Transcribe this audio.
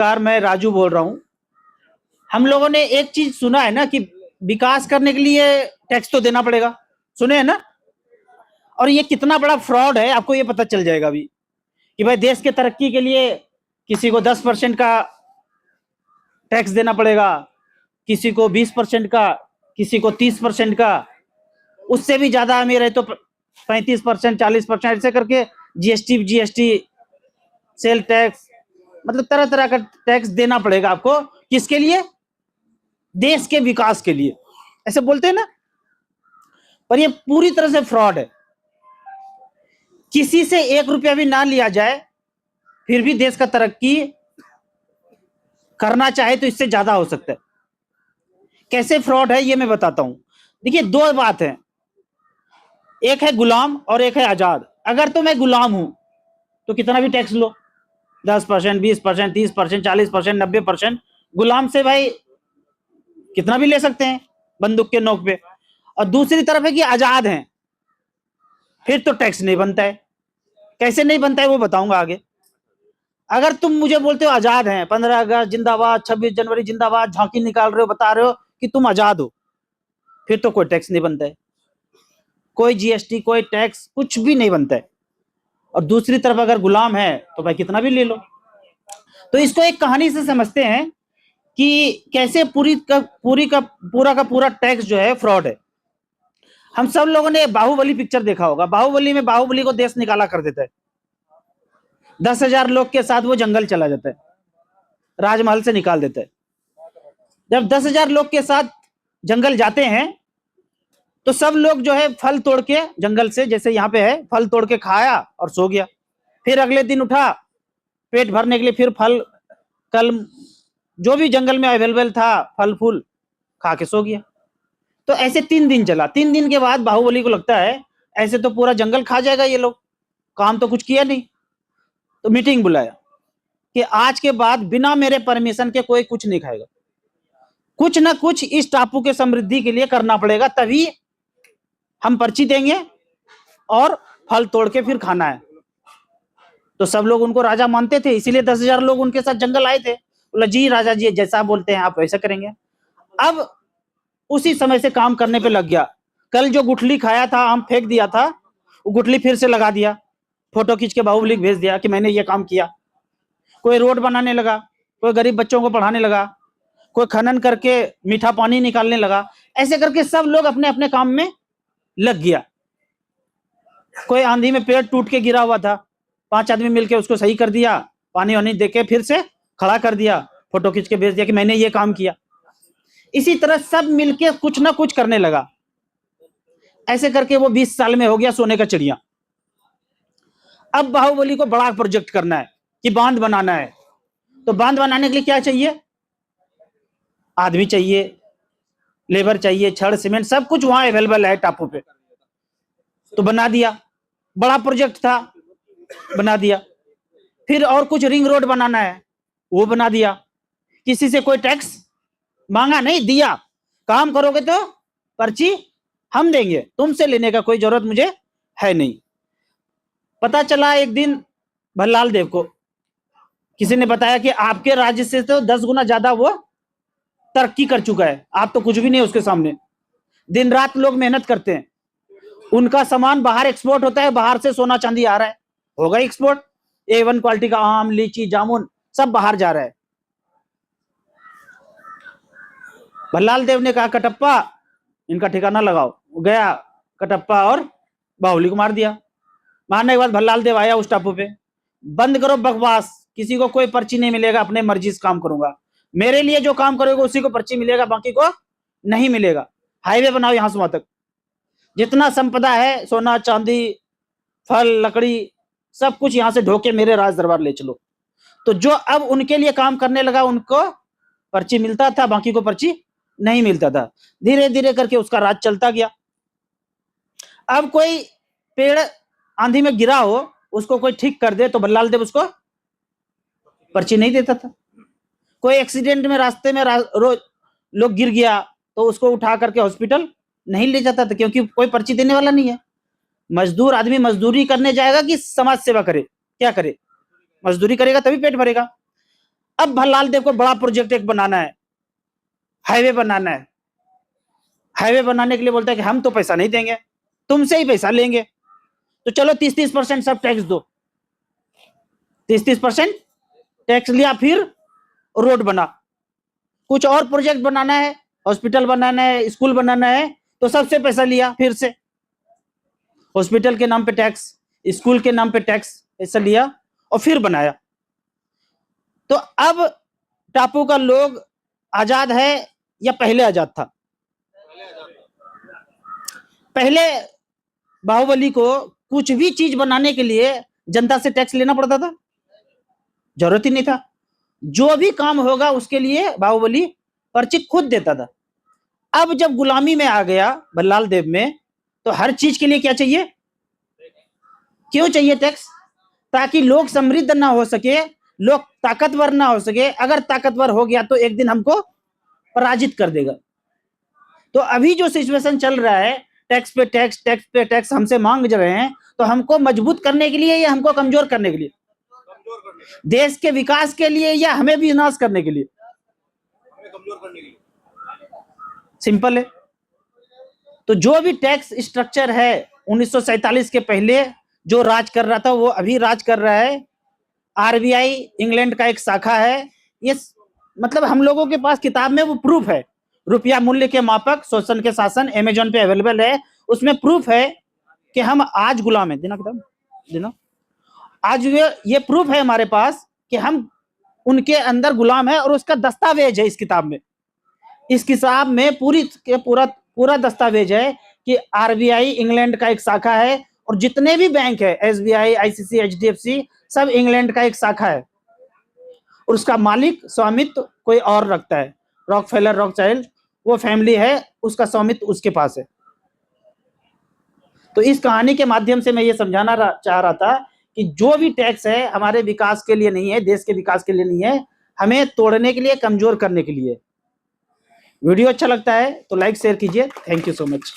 नमस्कार, मैं राजू बोल रहा हूँ। हम लोगों ने एक चीज सुना है ना कि विकास करने के लिए टैक्स तो देना पड़ेगा, सुने हैं ना। और ये कितना बड़ा फ्रॉड है आपको ये पता चल जाएगा अभी कि भाई देश के तरक्की के लिए किसी को 10% का टैक्स देना पड़ेगा, किसी को 20% का, किसी को 30% का, उससे भी ज्यादा अमीर है तो 35%, 40%, ऐसे करके जीएसटी, सेल टैक्स, मतलब तरह तरह का टैक्स देना पड़ेगा आपको। किसके लिए? देश के विकास के लिए, ऐसे बोलते हैं ना। पर ये पूरी तरह से फ्रॉड है। किसी से 1 रुपया भी ना लिया जाए फिर भी देश का तरक्की करना चाहे तो इससे ज्यादा हो सकता है। कैसे फ्रॉड है ये मैं बताता हूं। देखिए, दो बात है, एक है गुलाम और एक है आजाद। अगर तो मैं गुलाम हूं तो कितना भी टैक्स लो, 10%, 20%, 30%, 40%, 90%। गुलाम से भाई कितना भी ले सकते हैं बंदूक के नोक पे। और दूसरी तरफ है कि आजाद हैं, फिर तो टैक्स नहीं बनता है। कैसे नहीं बनता है वो बताऊंगा आगे। अगर तुम मुझे बोलते हो आजाद हैं, 15 अगस्त जिंदाबाद, 26 जनवरी जिंदाबाद, झांकी निकाल रहे हो, बता रहे हो कि तुम आजाद हो, फिर तो कोई टैक्स नहीं बनता है, कोई जीएसटी, कोई टैक्स, कुछ भी नहीं बनता है। और दूसरी तरफ अगर गुलाम है तो भाई कितना भी ले लो। तो इसको एक कहानी से समझते हैं कि कैसे पूरा का पूरा टैक्स जो है फ्रॉड है। हम सब लोगों ने बाहुबली पिक्चर देखा होगा। बाहुबली में बाहुबली को देश निकाला कर देता है, 10,000 लोग के साथ वो जंगल चला जाता है, राजमहल से निकाल देता है। जब 10,000 लोग के साथ जंगल जाते हैं तो सब लोग जो है फल तोड़ के जंगल से, जैसे यहाँ पे है, फल तोड़ के खाया और सो गया। फिर अगले दिन उठा पेट भरने के लिए, फिर फल, कल जो भी जंगल में अवेलेबल था फल फूल खा के सो गया। तो ऐसे 3 दिन चला। 3 दिन के बाद बाहुबली को लगता है ऐसे तो पूरा जंगल खा जाएगा ये लोग, काम तो कुछ किया नहीं। तो मीटिंग बुलाया कि आज के बाद बिना मेरे परमिशन के कोई कुछ नहीं खाएगा, कुछ ना कुछ इस टापू के समृद्धि के लिए करना पड़ेगा, तभी हम पर्ची देंगे और फल तोड़ के फिर खाना है। तो सब लोग उनको राजा मानते थे, इसीलिए 10,000 लोग उनके साथ जंगल आए थे। बोला जी राजा जी, जैसा बोलते हैं आप वैसा करेंगे। अब उसी समय से काम करने पे लग गया। कल जो गुठली खाया था, आम फेंक दिया था, वो गुठली फिर से लगा दिया, फोटो खींच के बाहुबली भेज दिया कि मैंने ये काम किया। कोई रोड बनाने लगा, कोई गरीब बच्चों को पढ़ाने लगा, कोई खनन करके मीठा पानी निकालने लगा। ऐसे करके सब लोग अपने अपने काम में लग गया। कोई आंधी में पेड़ टूट के गिरा हुआ था, 5 आदमी मिलके उसको सही कर दिया, पानी वानी देके फिर से खड़ा कर दिया, फोटो खींच के भेज दिया कि मैंने ये काम किया। इसी तरह सब मिलके कुछ ना कुछ करने लगा। ऐसे करके वो 20 साल में हो गया सोने का चिड़िया। अब बाहुबली को बड़ा प्रोजेक्ट करना है कि बांध बनाना है। तो बांध बनाने के लिए क्या चाहिए? आदमी चाहिए, लेबर चाहिए, छड़ सीमेंट सब कुछ वहां अवेलेबल है टापू पे। तो बना दिया, बड़ा प्रोजेक्ट था, बना दिया। फिर और कुछ रिंग रोड बनाना है, वो बना दिया। किसी से कोई टैक्स मांगा नहीं, दिया। काम करोगे तो पर्ची हम देंगे, तुमसे लेने का कोई जरूरत मुझे है नहीं। पता चला एक दिन भल्लाल देव को किसी ने बताया कि आपके राज्य से तो 10 गुना ज्यादा वो तरक्की कर चुका है, आप तो कुछ भी नहीं उसके सामने। दिन रात लोग मेहनत करते हैं, उनका सामान बाहर एक्सपोर्ट होता है, बाहर से सोना चांदी आ रहा है, होगा एक्सपोर्ट। A1 क्वालिटी का आम, लीची, जामुन सब बाहर जा रहा है। भल्लाल देव ने कहा कटप्पा इनका ठिकाना लगाओ। गया कटप्पा और बाहुबली को मार दिया। मारने के बाद भल्लाल देव आया उस टापू पे, बंद करो बकवास, किसी को कोई पर्ची नहीं मिलेगा, अपने मर्जी से काम करूंगा, मेरे लिए जो काम करोगे उसी को पर्ची मिलेगा, बाकी को नहीं मिलेगा। हाईवे बनाओ यहां से वहां तक, जितना संपदा है, सोना चांदी, फल, लकड़ी, सब कुछ यहां से ढोके मेरे राज दरबार ले चलो। तो जो अब उनके लिए काम करने लगा उनको पर्ची मिलता था, बाकी को पर्ची नहीं मिलता था। धीरे धीरे करके उसका राज चलता गया। अब कोई पेड़ आंधी में गिरा हो, उसको कोई ठीक कर दे तो भल्लाल देव उसको पर्ची नहीं देता था। कोई एक्सीडेंट में रास्ते में रोज लोग गिर गया तो उसको उठा करके हॉस्पिटल नहीं ले जाता था, क्योंकि कोई पर्ची देने वाला नहीं है। मजदूर आदमी मजदूरी करने जाएगा कि समाज सेवा करे? क्या करे? मजदूरी करेगा तभी पेट भरेगा। अब भल्लाल देव को बड़ा प्रोजेक्ट एक बनाना है, हाईवे बनाना है। हाईवे बनाने के लिए बोलता है कि हम तो पैसा नहीं देंगे, तुमसे ही पैसा लेंगे, तो चलो 30-30% सब टैक्स दो। 30-30% टैक्स लिया, फिर रोड बना। कुछ और प्रोजेक्ट बनाना है, हॉस्पिटल बनाना है, स्कूल बनाना है, तो सबसे पैसा लिया, फिर से हॉस्पिटल के नाम पे टैक्स, स्कूल के नाम पे टैक्स, पैसा लिया और फिर बनाया। तो अब टापू का लोग आजाद है या पहले आजाद था? पहले बाहुबली को कुछ भी चीज बनाने के लिए जनता से टैक्स लेना पड़ता था, जरूरत ही नहीं था। जो भी काम होगा उसके लिए बाहुबली पर्ची खुद देता था। अब जब गुलामी में आ गया भल्लाल देव में, तो हर चीज के लिए क्या चाहिए? क्यों चाहिए टैक्स? ताकि लोग समृद्ध ना हो सके, लोग ताकतवर ना हो सके। अगर ताकतवर हो गया तो एक दिन हमको पराजित कर देगा। तो अभी जो सिचुएशन चल रहा है, टैक्स पे टैक्स, टैक्स पे टैक्स हमसे मांग रहे हैं, तो हमको मजबूत करने के लिए या हमको कमजोर करने के लिए? देश के विकास के लिए या हमें भी विनाश करने के लिए? कमजोर करने के लिए। सिंपल है। तो जो भी टैक्स स्ट्रक्चर है 1947 के पहले जो राज कर रहा था, वो अभी राज कर रहा है। आरबीआई इंग्लैंड का एक शाखा है। ये मतलब हम लोगों के पास किताब में वो प्रूफ है। रुपया मूल्य के मापक, शोषण के शासन, अमेजोन पे अवेलेबल है। उसमें प्रूफ है कि हम आज गुलाम है। देना किताब, देना। आज ये प्रूफ है हमारे पास कि हम उनके अंदर गुलाम है, और उसका दस्तावेज है इस किताब में। इस किताब में पूरा दस्तावेज है कि आरबीआई इंग्लैंड का एक शाखा है, और जितने भी बैंक है, एसबीआई, आईसीसी, एचडीएफसी, सब इंग्लैंड का एक शाखा है, और उसका मालिक स्वामित्व कोई और रखता है। रॉकफेलर, रॉकचाइल्ड, वो फैमिली है, उसका स्वामित्व उसके पास है। तो इस कहानी के माध्यम से मैं ये समझाना चाह रहा था कि जो भी टैक्स है हमारे विकास के लिए नहीं है, देश के विकास के लिए नहीं है, हमें तोड़ने के लिए, कमजोर करने के लिए। वीडियो अच्छा लगता है तो लाइक शेयर कीजिए। Thank you so much.